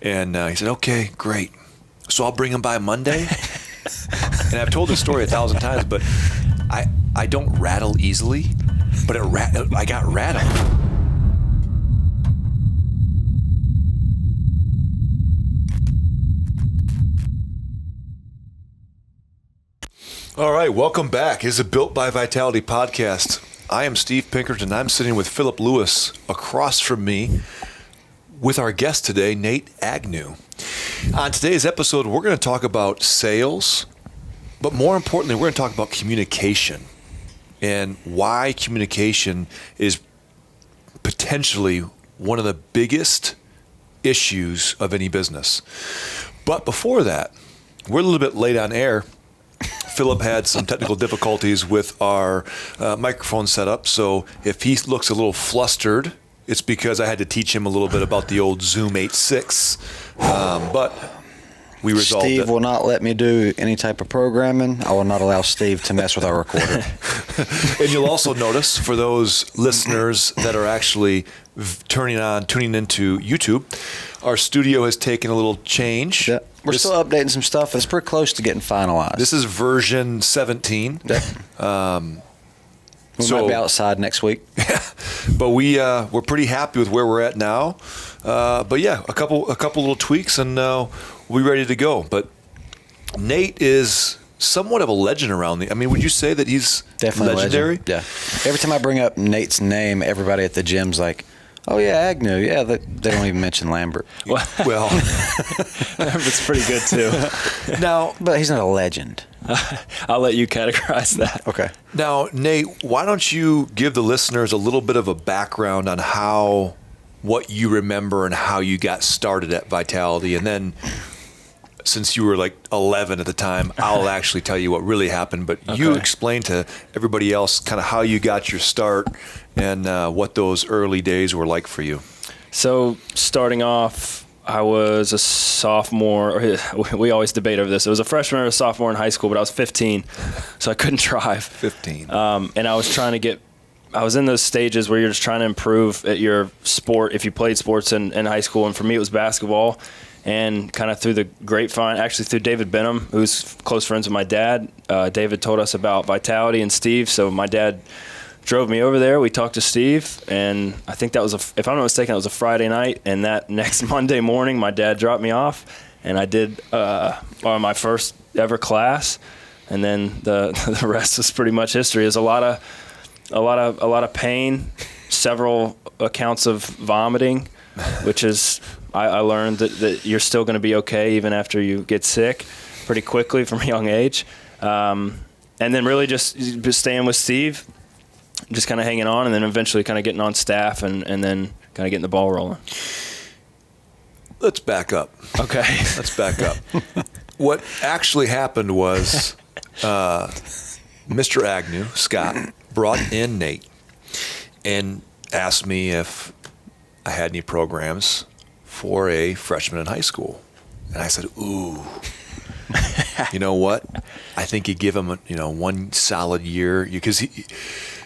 And he said, okay, great. So I'll bring him by Monday. And I've told this story 1,000 times, but I don't rattle easily, but I got rattled. All right, welcome back. It's a Built by Vitality podcast. I am Steve Pinkerton. I'm sitting with Phillip Lewis across from me with our guest today, Nate Agnew. On today's episode, we're going to talk about sales, but more importantly, we're going to talk about communication and why communication is potentially one of the biggest issues of any business. But before that, we're a little bit late on air. Phillip had some technical difficulties with our microphone setup, so if he looks a little flustered, it's because I had to teach him a little bit about the old Zoom 8.6, but we resolved it. Steve will not let me do any type of programming. I will not allow Steve to mess with our recorder. And you'll also notice, for those listeners that are actually tuning into YouTube, our studio has taken a little change. Yeah. We're still updating some stuff. It's pretty close to getting finalized. This is version 17. Yeah. We might be outside next week. But we're pretty happy with where we're at now. But yeah, a couple little tweaks and we'll be ready to go. But Nate is somewhat of a legend around would you say that he's definitely legendary? Yeah. Every time I bring up Nate's name, everybody at the gym's like, oh yeah, Agnew. Yeah, they don't even mention Lambert. Well, Lambert's pretty good too. Now, but he's not a legend. I'll let you categorize that. Okay. Now, Nate, why don't you give the listeners a little bit of a background on what you remember and how you got started at Vitality, and then since you were like 11 at the time, I'll actually tell you what really happened, but you explain to everybody else kind of how you got your start and what those early days were like for you. So starting off, I was a sophomore. We always debate over this. It was a freshman or a sophomore in high school, but I was 15, so I couldn't drive. 15. And I was I was in those stages where you're just trying to improve at your sport if you played sports in high school, and for me it was basketball. And kind of through the grapevine, actually through David Benham, who's close friends with my dad, David told us about Vitality and Steve. So my dad drove me over there. We talked to Steve, and I think that was, if I'm not mistaken, it was a Friday night. And that next Monday morning, my dad dropped me off, and I did my first ever class. And then the rest was pretty much history. There's a lot of pain, several accounts of vomiting, which is. I learned that you're still going to be okay even after you get sick pretty quickly from a young age. And then really just staying with Steve, just kind of hanging on, and then eventually kind of getting on staff and then kind of getting the ball rolling. Let's back up. Okay. Let's back up. What actually happened was Mr. Agnew, Scott, brought in Nate and asked me if I had any programs for a freshman in high school. And I said, ooh, you know what? I think you give him, one solid year, because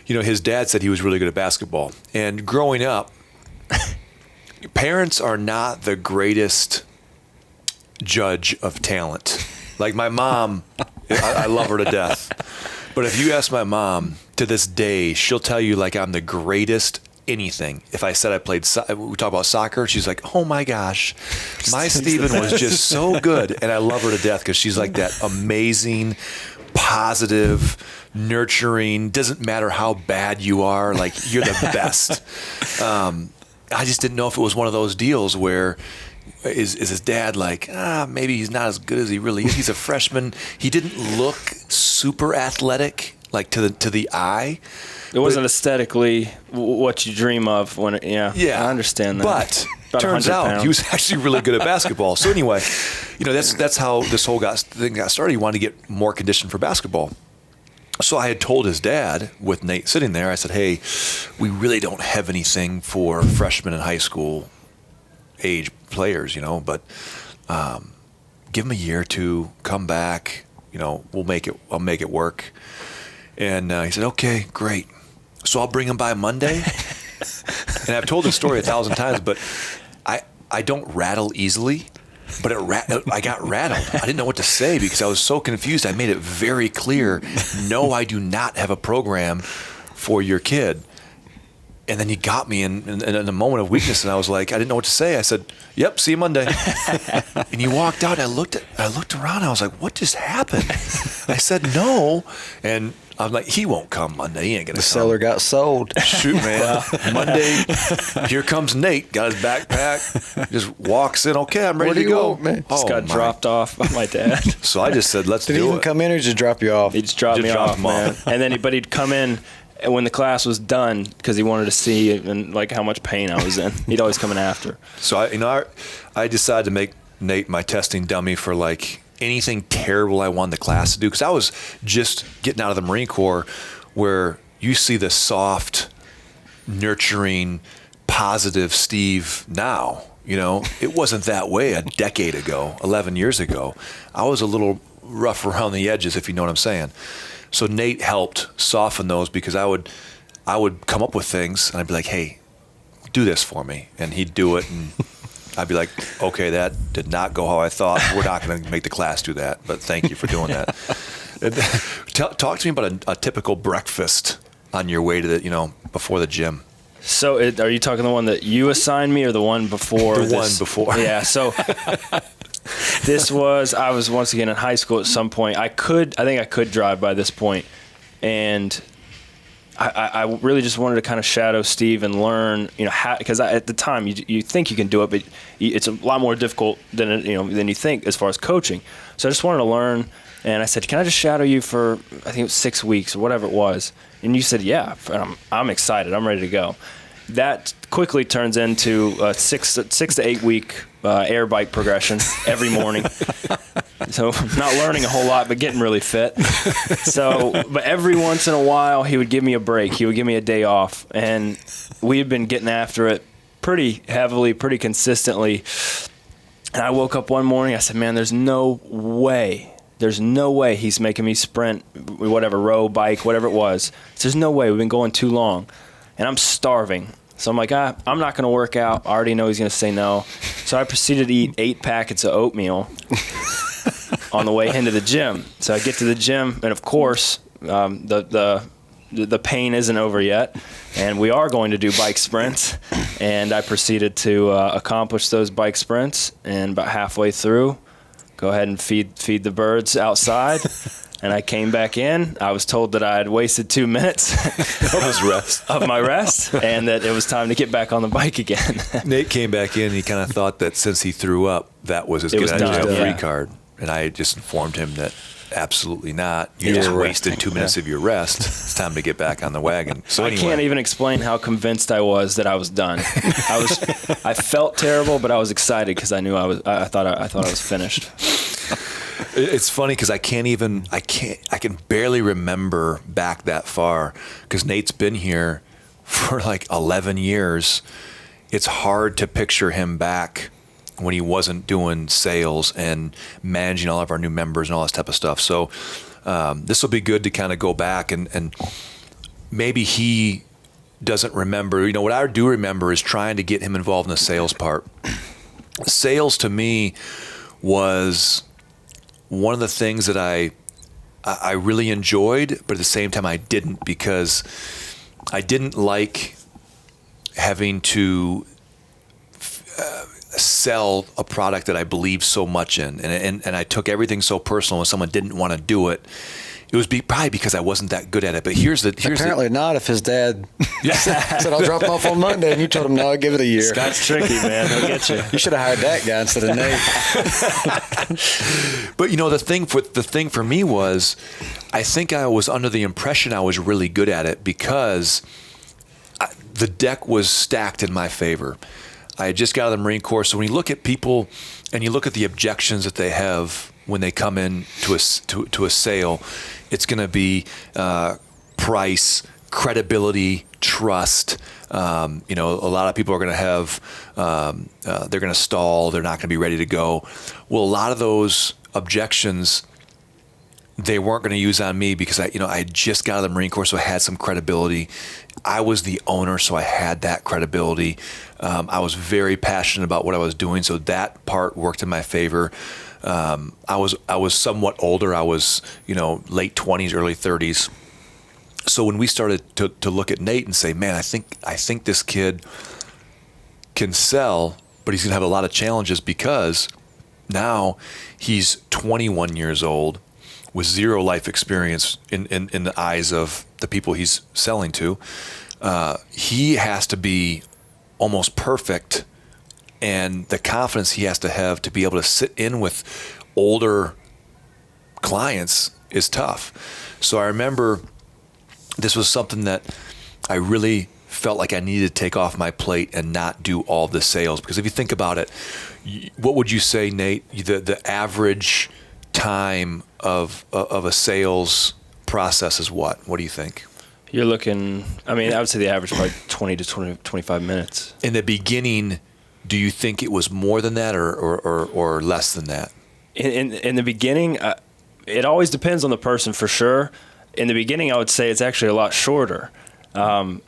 his dad said he was really good at basketball. And growing up, parents are not the greatest judge of talent. Like my mom, I love her to death. But if you ask my mom to this day, she'll tell you like I'm the greatest anything. If I said I played, we talk about soccer, she's like, oh my gosh, my Steven was just so good. And I love her to death because she's like that amazing, positive, nurturing, doesn't matter how bad you are, like you're the best. I just didn't know if it was one of those deals where is his dad like, maybe he's not as good as he really is. He's a freshman. He didn't look super athletic, like to the eye. It wasn't aesthetically what you dream of when I understand that. But turns out he was actually really good at basketball. So anyway, that's how this whole thing got started. He wanted to get more conditioned for basketball. So I had told his dad, with Nate sitting there, I said, hey, we really don't have anything for freshmen in high school age players, but give him a year or two, come back, I'll make it work. And he said, okay, great. So I'll bring him by Monday. And I've told this story 1,000 times, but I don't rattle easily, but I got rattled. I didn't know what to say because I was so confused. I made it very clear, no, I do not have a program for your kid. And then he got me in a moment of weakness, and I was like, I didn't know what to say. I said, "Yep, see you Monday." And he walked out. And I looked around. And I was like, "What just happened?" I said, "No," and I'm like, "He won't come Monday. He ain't gonna come." The seller got sold. Shoot, man. Monday, here comes Nate. Got his backpack. Just walks in. Okay, I'm ready to go. Want, man? Just got dropped off by my dad. So I just said, "Let's Did do it." he even come in or just drop you off? He just dropped me off, man. And then but he'd come in when the class was done because he wanted to see and like how much pain I was in. He'd always come in after. So I decided to make Nate my testing dummy for like anything terrible I wanted the class to do, because I was just getting out of the Marine Corps, where you see the soft, nurturing, positive Steve now. You know, it wasn't that way a decade ago, 11 years ago. I was a little rough around the edges, if you know what I'm saying. So Nate helped soften those, because I would come up with things and I'd be like, "Hey, do this for me," and he'd do it, and I'd be like, "Okay, that did not go how I thought. We're not going to make the class do that, but thank you for doing that." Talk to me about a typical breakfast on your way to before the gym. So are you talking the one that you assigned me or the one before? The one before. Yeah. So I was once again in high school at some point. I think I could drive by this point, and I really just wanted to kind of shadow Steve and learn, because at the time you think you can do it, but it's a lot more difficult than you think as far as coaching. So I just wanted to learn, and I said, "Can I just shadow you for, I think it was 6 weeks or whatever it was?" And you said, "Yeah." And I'm excited. I'm ready to go. That quickly turns into a 6 to 8 week air bike progression every morning. So not learning a whole lot, but getting really fit. But every once in a while, he would give me a break. He would give me a day off. And we had been getting after it pretty heavily, pretty consistently. And I woke up one morning, I said, "Man, there's no way he's making me sprint, whatever, row, bike, whatever it was. There's no way. We've been going too long. And I'm starving." So I'm like, I'm not going to work out. I already know he's going to say no. So I proceeded to eat 8 packets of oatmeal on the way into the gym. So I get to the gym, and of course, the pain isn't over yet, and we are going to do bike sprints. And I proceeded to accomplish those bike sprints, and about halfway through, go ahead and feed the birds outside. And I came back in. I was told that I had wasted 2 minutes of my rest, and that it was time to get back on the bike again. Nate came back in, and he kind of thought that since he threw up, that was as good as a free card. And I just informed him that absolutely not. You just wasted 2 minutes of your rest. It's time to get back on the wagon. So I can't even explain how convinced I was that I was done. I felt terrible, but I was excited because I knew I thought I was finished. It's funny because I can barely remember back that far, because Nate's been here for like 11 years. It's hard to picture him back when he wasn't doing sales and managing all of our new members and all this type of stuff. So this will be good to kind of go back and maybe he doesn't remember. What I do remember is trying to get him involved in the sales part. Sales to me was one of the things that I really enjoyed, but at the same time I didn't, because I didn't like having to sell a product that I believed so much in, and I took everything so personal when someone didn't want to do it. It was probably because I wasn't that good at it. But apparently not. If his dad said, "I'll drop him off on Monday," and you told him, "No, I'll give it a year." Scott's tricky, man. He'll get you. You should have hired that guy instead of Nate. But the thing for me was, I think I was under the impression I was really good at it because the deck was stacked in my favor. I had just got out of the Marine Corps, so when you look at people and you look at the objections that they have when they come in to a sale, it's going to be price, credibility, trust. A lot of people are going to have, they're going to stall. They're not going to be ready to go. Well, a lot of those objections they weren't going to use on me because I had just got out of the Marine Corps, so I had some credibility. I was the owner, so I had that credibility. I was very passionate about what I was doing, so that part worked in my favor. I was somewhat older. I was, late 20s, early 30s. So when we started to look at Nate and say, man, I think this kid can sell, but he's going to have a lot of challenges because now he's 21 years old with zero life experience in the eyes of the people he's selling to. He has to be almost perfect, and the confidence he has to have to be able to sit in with older clients is tough. So I remember this was something that I really felt like I needed to take off my plate and not do all the sales. Because if you think about it, what would you say, Nate, the average time of a sales process is what? What do you think? You're looking, I would say the average is like 20 to 25 minutes. In the beginning, do you think it was more than that or less than that? In the beginning, it always depends on the person for sure. In the beginning, I would say it's actually a lot shorter. Some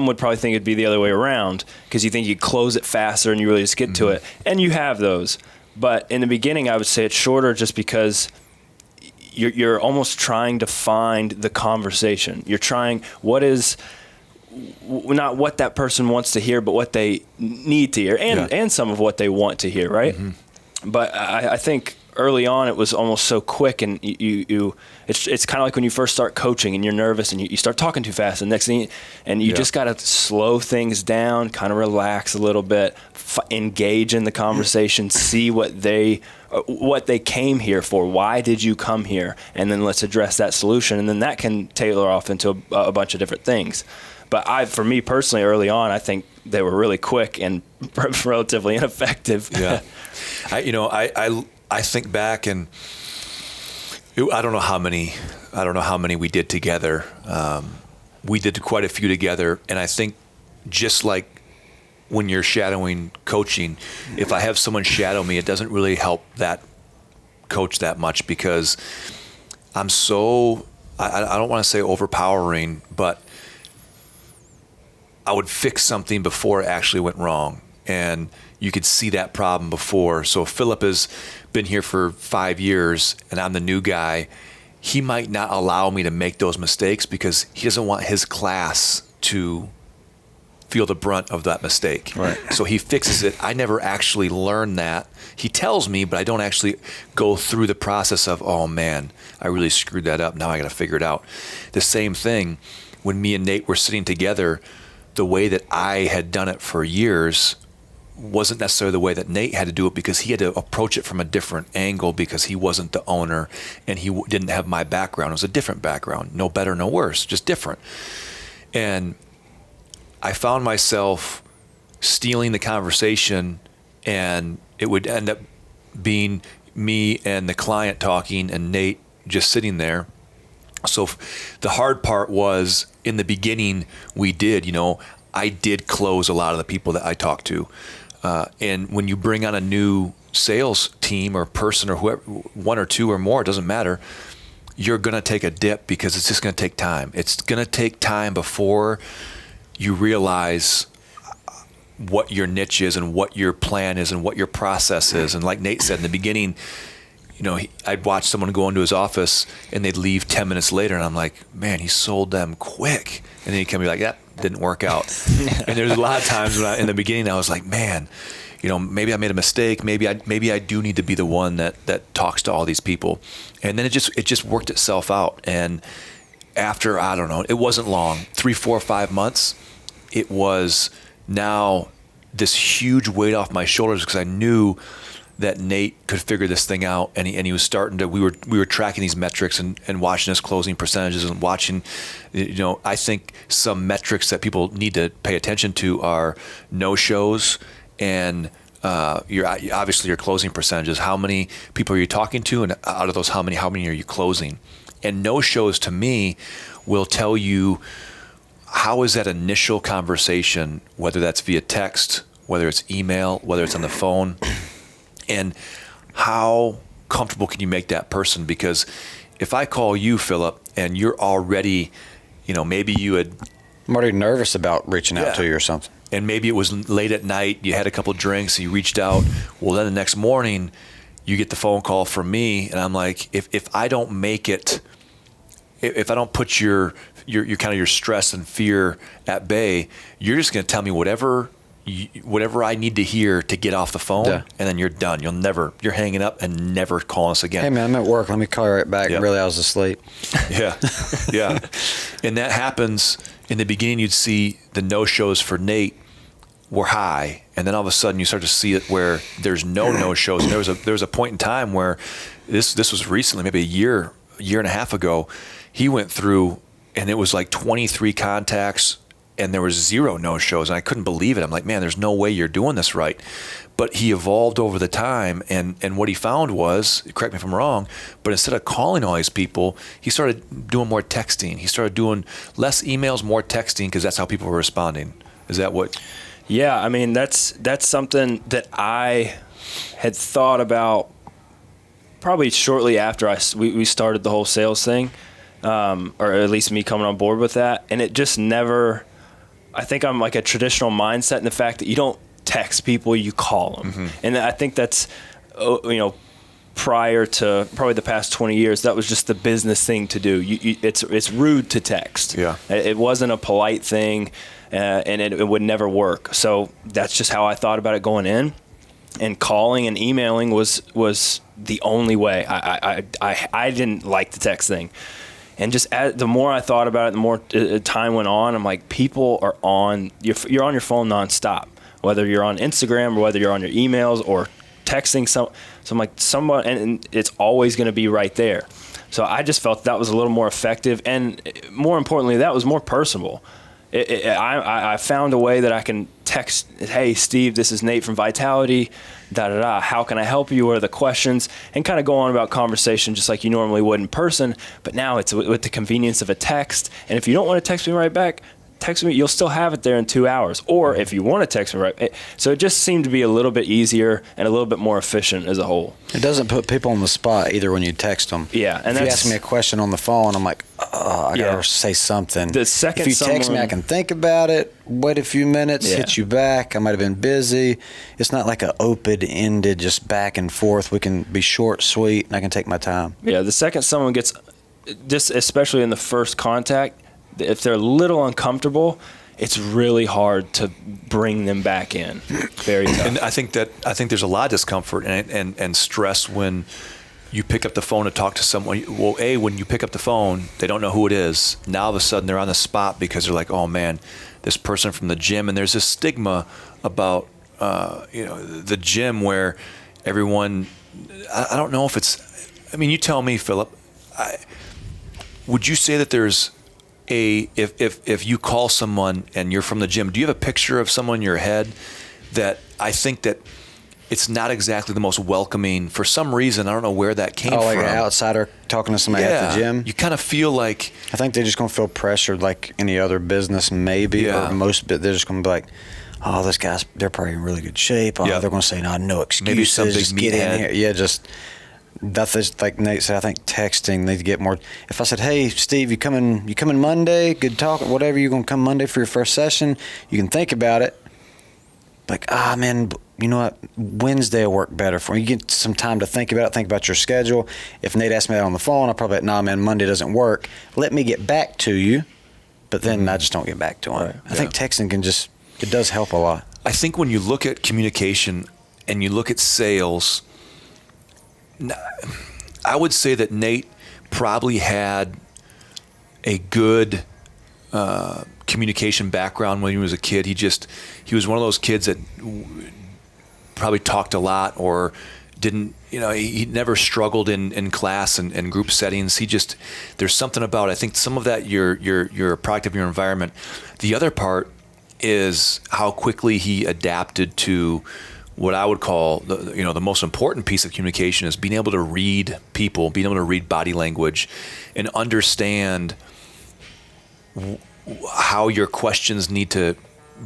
would probably think it'd be the other way around because you think you close it faster and you really just get to it. And you have those. But in the beginning, I would say it's shorter just because you're almost trying to find the conversation. You're trying not what that person wants to hear, but what they need to hear and some of what they want to hear, right? Mm-hmm. But I think early on it was almost so quick, and it's kind of like when you first start coaching and you're nervous and you start talking too fast, and next thing you just got to slow things down, kind of relax a little bit, engage in the conversation, see what they came here for. Why did you come here? And then let's address that solution, and then that can tailor off into a bunch of different things. But for me personally, early on, I think they were really quick and relatively ineffective. Yeah, I think back, and I don't know how many we did together. We did quite a few together, and I think just like when you're shadowing coaching, if I have someone shadow me, it doesn't really help that coach that much because I'm so I don't want to say overpowering, but I would fix something before it actually went wrong, and you could see that problem before. So Philip has been here for 5 years and I'm the new guy. He might not allow me to make those mistakes because he doesn't want his class to feel the brunt of that mistake. Right. So he fixes it. I never actually learn that. He tells me, but I don't actually go through the process of, oh man, I really screwed that up. Now I got to figure it out. The same thing when me and Nate were sitting together, the way that I had done it for years wasn't necessarily the way that Nate had to do it because he had to approach it from a different angle because he wasn't the owner and he didn't have my background. It was a different background, no better, no worse, just different. And I found myself stealing the conversation, and it would end up being me and the client talking and Nate just sitting there. So the hard part was in the beginning I did close a lot of the people that I talked to. And when you bring on a new sales team or person or whoever, one or two or more, it doesn't matter, you're going to take a dip because it's just going to take time. It's going to take time before you realize what your niche is and what your plan is and what your process is. And like Nate said in the beginning, I'd watch someone go into his office and they'd leave 10 minutes later, and I'm like, man, he sold them quick. And then he'd come and be like, yeah, didn't work out. And there's a lot of times when in the beginning I was like, man, maybe I made a mistake. Maybe I do need to be the one that talks to all these people. And then it just worked itself out. And after, I don't know, it wasn't long, 3, 4, 5 months, it was now this huge weight off my shoulders because I knew that Nate could figure this thing out, and he was starting to. We were tracking these metrics and watching his closing percentages and watching. I think some metrics that people need to pay attention to are no shows and your closing percentages. How many people are you talking to, and out of those, how many are you closing? And no shows to me will tell you how is that initial conversation, whether that's via text, whether it's email, whether it's on the phone. And how comfortable can you make that person? Because if I call you, Philip, and you're already, maybe you had, I'm already nervous about reaching out to you or something. And maybe it was late at night, you had a couple drinks, you reached out. Well, then the next morning, you get the phone call from me, and I'm like, if I don't make it, if I don't put your kind of your stress and fear at bay, you're just going to tell me whatever I need to hear to get off the phone, and then you're done. You're hanging up and never calling us again. Hey man, I'm at work. Let me call you right back. Really, I was asleep. Yeah, yeah. And that happens in the beginning. You'd see the no-shows for Nate were high, and then all of a sudden you start to see it where there's no-shows. And there was a point in time where this was recently, maybe a year and a half ago. He went through, and it was like 23 contacts, and there was 0 no-shows, and I couldn't believe it. I'm like, man, there's no way you're doing this right. But he evolved over the time, and what he found was, correct me if I'm wrong, but instead of calling all these people, he started doing more texting. He started doing less emails, more texting, because that's how people were responding. Is that what? Yeah, I mean, that's something that I had thought about probably shortly after we started the whole sales thing, or at least me coming on board with that. And it just never, I think I'm like a traditional mindset in the fact that you don't text people, you call them. Mm-hmm. And I think that's, prior to probably the past 20 years, that was just the business thing to do. It's rude to text. Yeah. It wasn't a polite thing, and it would never work. So that's just how I thought about it going in. And calling and emailing was the only way. I didn't like the text thing. And just the more I thought about it, the more time went on. I'm like, people are you're on your phone nonstop, whether you're on Instagram or whether you're on your emails or texting. So I'm like, and it's always going to be right there. So I just felt that was a little more effective, and more importantly, that was more personable. I found a way that I can text, hey, Steve, this is Nate from Vitality, da-da-da, how can I help you, what are the questions, and kind of go on about conversation just like you normally would in person, but now it's with the convenience of a text. And if you don't want to text me right back, text me, you'll still have it there in 2 hours. Or if you want to text me right, so it just seemed to be a little bit easier and a little bit more efficient as a whole. It doesn't put people on the spot either when you text them. Yeah, and if you ask me a question on the phone, I'm like, I gotta say something. The second if you text me, I can think about it, wait a few minutes, hit you back. I might have been busy. It's not like an open-ended, just back and forth. We can be short, sweet, and I can take my time. Yeah, the second someone gets, just especially in the first contact, if they're a little uncomfortable, it's really hard to bring them back in. Very tough. And I think there's a lot of discomfort and stress when you pick up the phone to talk to someone. Well, when you pick up the phone, they don't know who it is. Now all of a sudden they're on the spot because they're like, oh man, this person from the gym. And there's this stigma about the gym where everyone. I don't know if it's. I mean, you tell me, Philip. Would you say that there's if you call someone and you're from the gym, do you have a picture of someone in your head that I think that it's not exactly the most welcoming for some reason? I don't know where that came from. Oh, like an outsider talking to somebody at the gym? You kind of feel like... I think they're just going to feel pressured like any other business maybe, or most, but they're just going to be like, oh, this guy's, they're probably in really good shape. Oh, they're going to say, no excuses. Maybe some big just get in here. Yeah, just... That's like Nate said. I think texting needs to get more. If I said, "Hey, Steve, you coming Monday? Good talk. Whatever. You're gonna come Monday for your first session. You can think about it." Like, man, you know what? Wednesday will work better for you. You get some time to think about it. Think about your schedule. If Nate asked me that on the phone, I'll probably like, man, Monday doesn't work. Let me get back to you. But then I just don't get back to him. Right. I think texting it does help a lot. I think when you look at communication and you look at sales, I would say that Nate probably had a good communication background when he was a kid. He was one of those kids that probably talked a lot or didn't, he never struggled in class and group settings. There's something about it. I think some of that you're a product of your environment. The other part is how quickly he adapted to what I would call the most important piece of communication is being able to read people, being able to read body language, and understand how your questions need to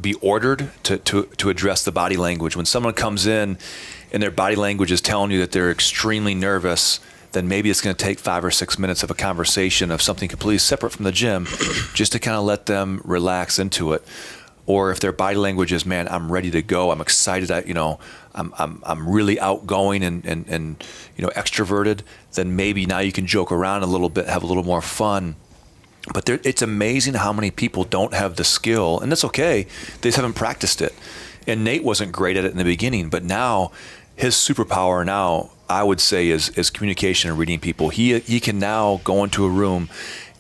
be ordered to address the body language. When someone comes in and their body language is telling you that they're extremely nervous, then maybe it's going to take 5 or 6 minutes of a conversation of something completely separate from the gym just to kind of let them relax into it. Or if their body language is, man, I'm ready to go, I'm excited, I'm really outgoing and extroverted, then maybe now you can joke around a little bit, have a little more fun. But it's amazing how many people don't have the skill, and that's okay. They just haven't practiced it. And Nate wasn't great at it in the beginning, but now his superpower now, I would say, is communication and reading people. He can now go into a room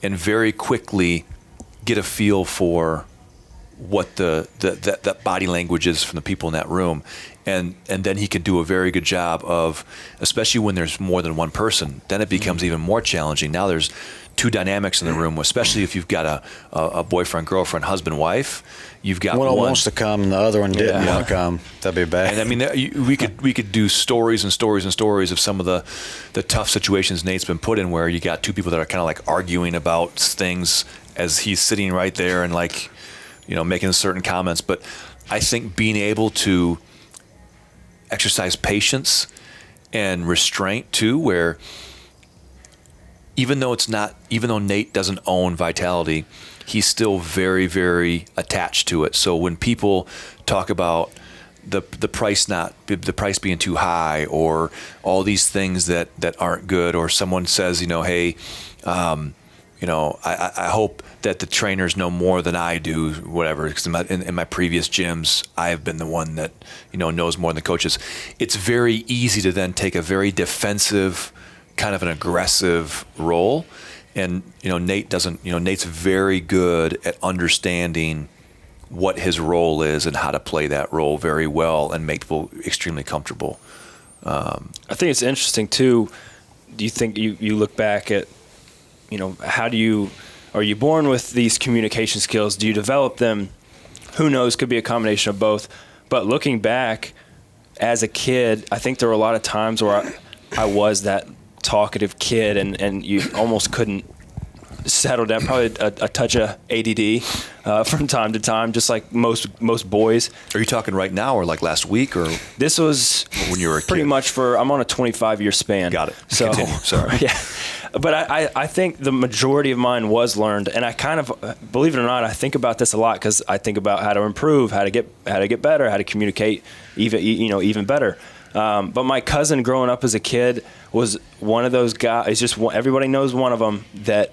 and very quickly get a feel for what that body language is from the people in that room, and then he can do a very good job of, especially when there's more than one person, then it becomes even more challenging. Now there's two dynamics in the room, especially if you've got a boyfriend, girlfriend, husband, wife. You've got one wants to come and the other one didn't want to come. That'd be bad. And I mean, we could do stories and stories and stories of some of the tough situations Nate's been put in, where you got two people that are kind of like arguing about things as he's sitting right there and like, making certain comments. But I think being able to exercise patience and restraint too, where even though Nate doesn't own Vitality, he's still very, very attached to it. So when people talk about the price being too high, or all these things that aren't good, or someone says, hey, I hope that the trainers know more than I do, whatever, because in my previous gyms, I have been the one that, knows more than the coaches. It's very easy to then take a very defensive, kind of an aggressive role. And, Nate doesn't, Nate's very good at understanding what his role is and how to play that role very well and make people extremely comfortable. I think it's interesting too. Do you think you look back at, are you born with these communication skills? Do you develop them? Who knows? Could be a combination of both. But looking back as a kid, I think there were a lot of times where I was that talkative kid and you almost couldn't settle down. Probably a touch of ADD from time to time, just like most boys. Are you talking right now or like last week, or this was when you were a kid? Pretty much I'm on a 25-year span. Got it. So continue. Sorry. Yeah. But I think the majority of mine was learned, and I kind of, believe it or not, I think about this a lot because I think about how to improve, how to get better, how to communicate even better. But my cousin growing up as a kid was one of those guys. Everybody knows one of them that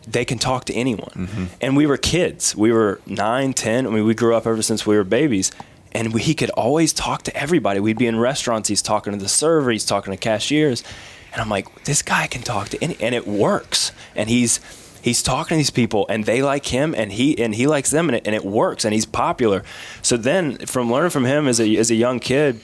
they can talk to anyone. Mm-hmm. And we were kids. We were 9, 10. I mean, we grew up ever since we were babies. And he could always talk to everybody. We'd be in restaurants. He's talking to the server. He's talking to cashiers. And I'm like, this guy can talk to any, and it works. And he's talking to these people, and they like him, and he likes them, and it works, and he's popular. So then, from learning from him as a young kid,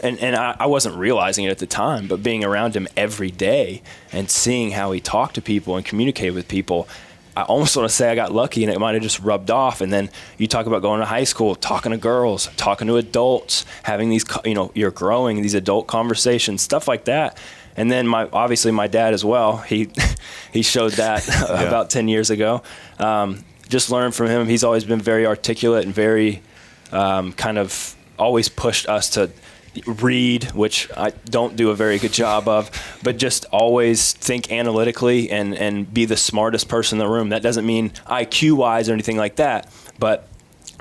and I wasn't realizing it at the time, but being around him every day and seeing how he talked to people and communicated with people, I almost want to say I got lucky, and it might have just rubbed off. And then you talk about going to high school, talking to girls, talking to adults, having these, you're growing, these adult conversations, stuff like that. And then obviously my dad as well, he showed that about 10 years ago. Just learned from him. He's always been very articulate and very kind of always pushed us to read, which I don't do a very good job of, but just always think analytically and be the smartest person in the room. That doesn't mean IQ-wise or anything like that, but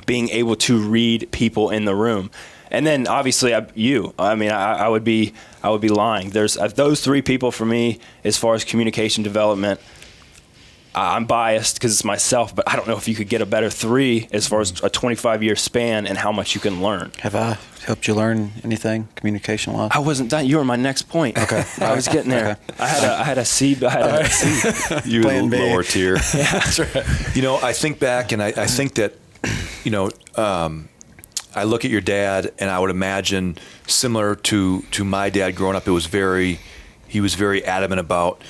being able to read people in the room. And then obviously I would be lying. There's those three people for me as far as communication development. I'm biased because it's myself, but I don't know if you could get a better three as far as a 25-year span and how much you can learn. Have I helped you learn anything communication-wise? I wasn't done. You were my next point. Okay. I was getting there. Okay. I had a C. You were the lower tier. Yeah, that's right. I think back, and I think that, I look at your dad, and I would imagine similar to my dad growing up, he was very adamant about,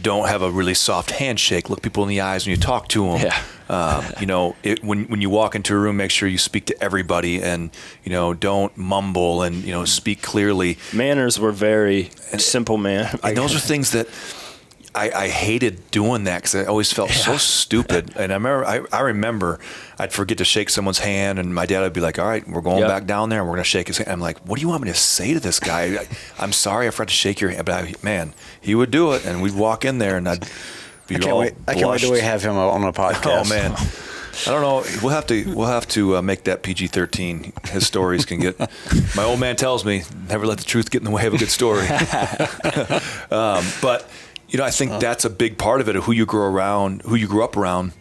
don't have a really soft handshake. Look people in the eyes when you talk to them. Yeah. When you walk into a room, make sure you speak to everybody, and don't mumble, and speak clearly. Manners were very simple, man. And those are things that I hated doing that because I always felt so stupid. And I remember I'd forget to shake someone's hand, and my dad would be like, "All right, we're going back down there, and we're going to shake his hand." I'm like, "What do you want me to say to this guy? I'm sorry, I forgot to shake your hand." But man, he would do it, and we'd walk in there, and I'd be I can't wait till we have him on a podcast. Oh man. I don't know. We'll have to make that PG-13. His stories can get. My old man tells me, never let the truth get in the way of a good story. But I think that's a big part of it, of who you grew up around.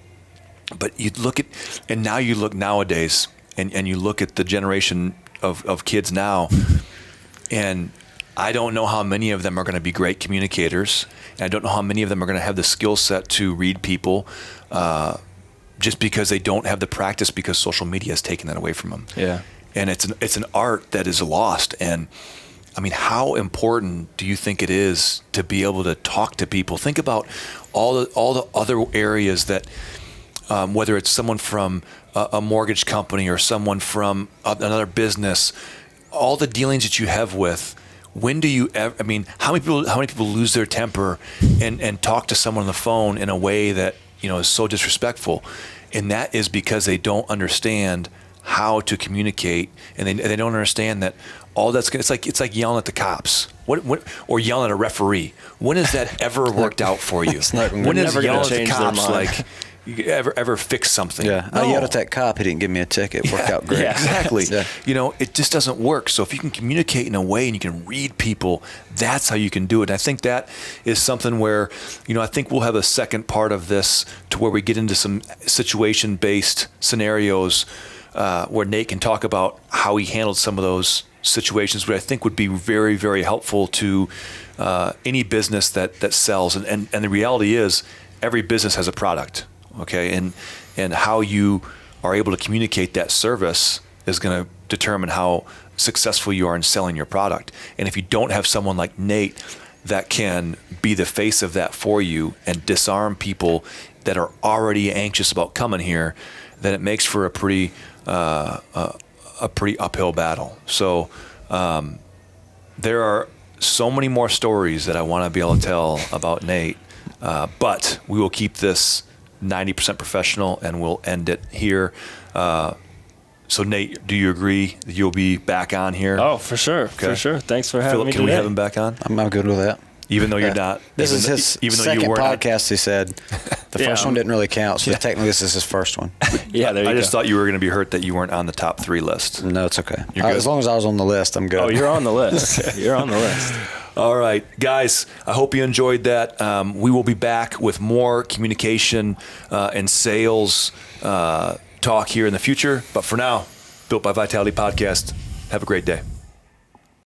But you look at, and now you look nowadays, and you look at the generation of kids now, and I don't know how many of them are going to be great communicators, and I don't know how many of them are going to have the skill set to read people. Just because they don't have the practice, because social media has taken that away from them. Yeah. And it's an art that is lost. And I mean, how important do you think it is to be able to talk to people? Think about all the other areas that, whether it's someone from a mortgage company or someone from another business, all the dealings that you have with. When do you ever? I mean, how many people lose their temper and talk to someone on the phone in a way that is so disrespectful? And that is because they don't understand how to communicate, and they don't understand that all that's it's like yelling at the cops, or yelling at a referee. When has that ever worked out for you? When is yelling at the cops like you ever fix something? Yeah, No. I yelled at that cop. He didn't give me a ticket. It worked out great. Yeah, exactly. Yeah. It just doesn't work. So if you can communicate in a way and you can read people, that's how you can do it. And I think that is something where, I think we'll have a second part of this to where we get into some situation-based scenarios where Nate can talk about how he handled some of those situations, which I think would be very, very helpful to any business that sells. And the reality is every business has a product. Okay, and how you are able to communicate that service is going to determine how successful you are in selling your product. And if you don't have someone like Nate that can be the face of that for you and disarm people that are already anxious about coming here, then it makes for a pretty uphill battle. So there are so many more stories that I want to be able to tell about Nate, but we will keep this 90% professional, and we'll end it here. So Nate, do you agree that you'll be back on here? Oh, for sure. Okay. For sure. Thanks for having Phillip, me can today. we have him back on? I'm good with that. Even though you're not. This is his second podcast, he said. The first one didn't really count, so technically this is his first one. Yeah, there you go. I just thought you were going to be hurt that you weren't on the top 3 list. No, it's okay. You're good? As long as I was on the list, I'm good. Oh, you're on the list. You're on the list. All right, guys, I hope you enjoyed that. We will be back with more communication and sales talk here in the future. But for now, Built by Vitality Podcast. Have a great day.